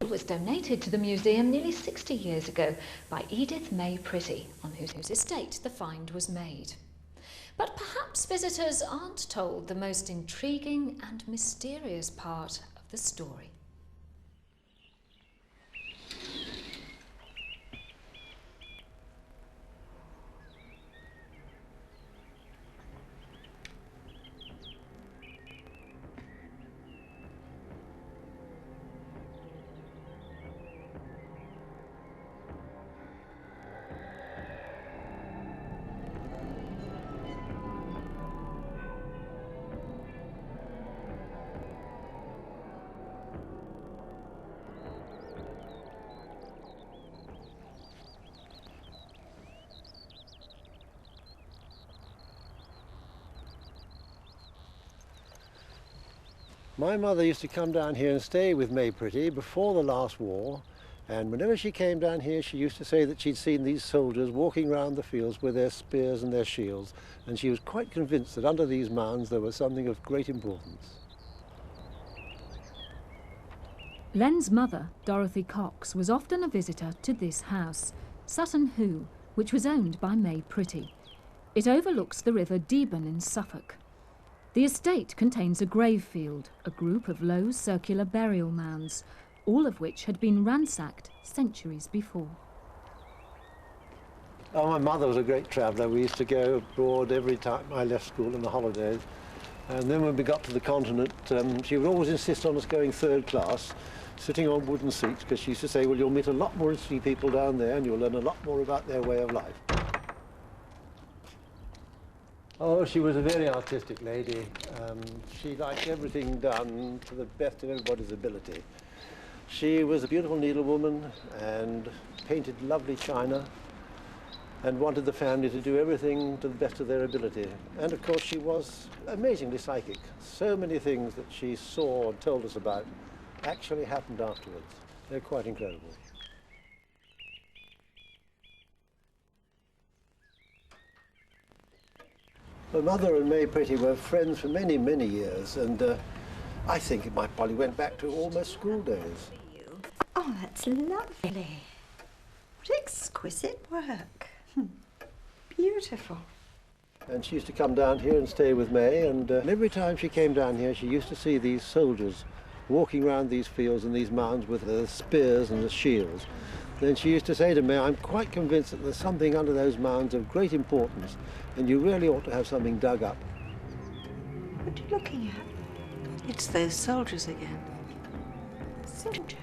It was donated to the museum nearly 60 years ago by Edith May Pretty, on whose estate the find was made. But perhaps visitors aren't told the most intriguing and mysterious part of the story. My mother used to come down here and stay with May Pretty before the last war, and whenever she came down here she used to say that she'd seen these soldiers walking round the fields with their spears and their shields, and she was quite convinced that under these mounds there was something of great importance. Len's mother, Dorothy Cox, was often a visitor to this house, Sutton Hoo, which was owned by May Pretty. It overlooks the River Deben in Suffolk. The estate contains a grave field, a group of low circular burial mounds, all of which had been ransacked centuries before. Oh, my mother was a great traveller. We used to go abroad every time I left school in the holidays. And then when we got to the continent, she would always insist on us going third class, sitting on wooden seats, because she used to say, well, you'll meet a lot more interesting people down there and you'll learn a lot more about their way of life. Oh, she was a very artistic lady. She liked everything done to the best of everybody's ability. She was a beautiful needlewoman and painted lovely china and wanted the family to do everything to the best of their ability. And of course she was amazingly psychic. So many things that she saw and told us about actually happened afterwards. They're quite incredible. My mother and May Pretty were friends for many, many years, and I think it might probably went back to almost school days. Oh, that's lovely. What exquisite work. Beautiful. And she used to come down here and stay with May, and every time she came down here she used to see these soldiers walking around these fields and these mounds with the spears and the shields. Then she used to say to me, I'm quite convinced that there's something under those mounds of great importance, and you really ought to have something dug up. What are you looking at? It's those soldiers again. Soldiers?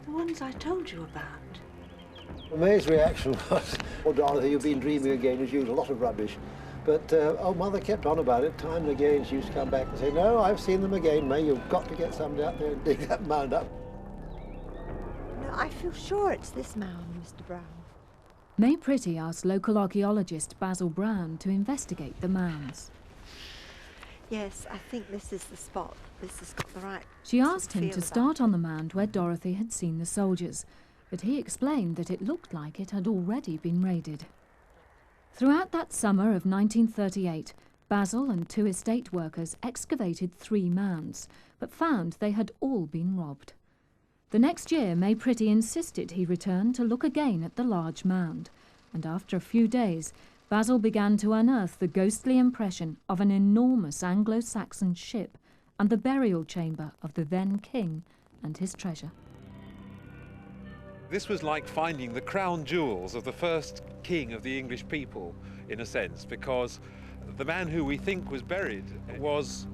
The ones I told you about. Well, May's reaction was, oh, Dorothy, you've been dreaming again, as usual, a lot of rubbish. But, oh, Mother kept on about it. Time and again she used to come back and say, no, I've seen them again, May. You've got to get somebody out there and dig that mound up. No, I feel sure it's this mound, Mr. Brown. May Pretty asked local archaeologist Basil Brown to investigate the mounds. Yes, I think this is the spot. This has got the right... She asked him to start on the mound where Dorothy had seen the soldiers, but he explained that it looked like it had already been raided. Throughout that summer of 1938, Basil and 2 estate workers excavated 3 mounds, but found they had all been robbed. The next year, May Pretty insisted he return to look again at the large mound, and after a few days, Basil began to unearth the ghostly impression of an enormous Anglo-Saxon ship and the burial chamber of the then king and his treasure. This was like finding the crown jewels of the first king of the English people, in a sense, because the man who we think was buried was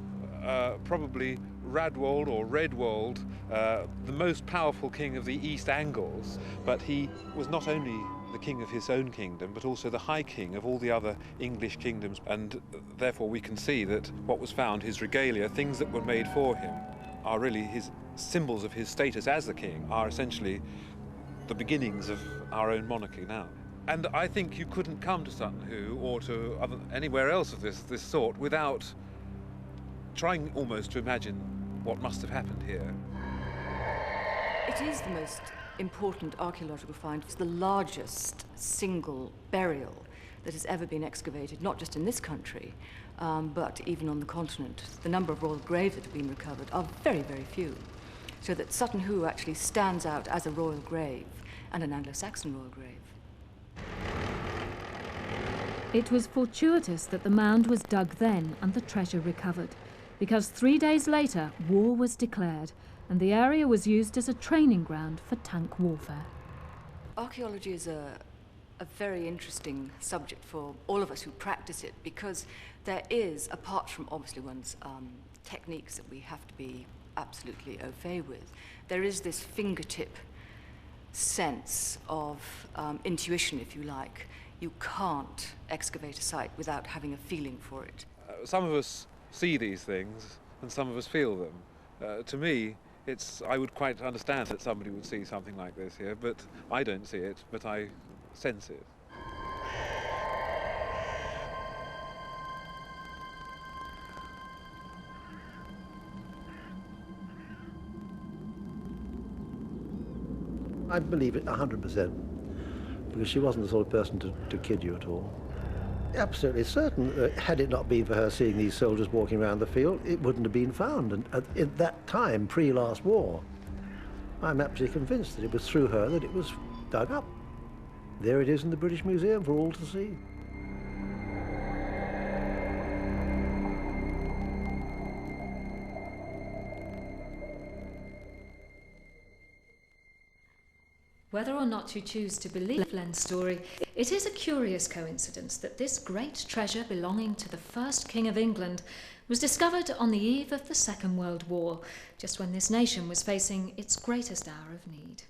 probably Radwold or Redwold, the most powerful king of the East Angles, but he was not only the king of his own kingdom, but also the high king of all the other English kingdoms, and therefore we can see that what was found, his regalia, things that were made for him, are really his symbols of his status as the king, are essentially the beginnings of our own monarchy now. And I think you couldn't come to Sutton Hoo or to anywhere else of this sort without trying almost to imagine what must have happened here. It is the most important archaeological find. It's the largest single burial that has ever been excavated, not just in this country, but even on the continent. The number of royal graves that have been recovered are very, very few. so that Sutton Hoo actually stands out as a royal grave and an Anglo-Saxon royal grave. It was fortuitous that the mound was dug then and the treasure recovered, because 3 days later war was declared and the area was used as a training ground for tank warfare. Archaeology is a very interesting subject for all of us who practice it, because there is, apart from obviously one's techniques that we have to be absolutely au fait with, there is this fingertip sense of intuition, if you like. You can't excavate a site without having a feeling for it. Some of us see these things and some of us feel them. To me, I would quite understand that somebody would see something like this here, but I don't see it, but I sense it. I believe it 100%, because she wasn't the sort of person to kid you at all. Absolutely certain that had it not been for her seeing these soldiers walking around the field, it wouldn't have been found. And at that time, pre-last war, I'm absolutely convinced that it was through her that it was dug up. There it is in the British Museum for all to see. Whether or not you choose to believe Len's story, it is a curious coincidence that this great treasure belonging to the first King of England was discovered on the eve of the Second World War, just when this nation was facing its greatest hour of need.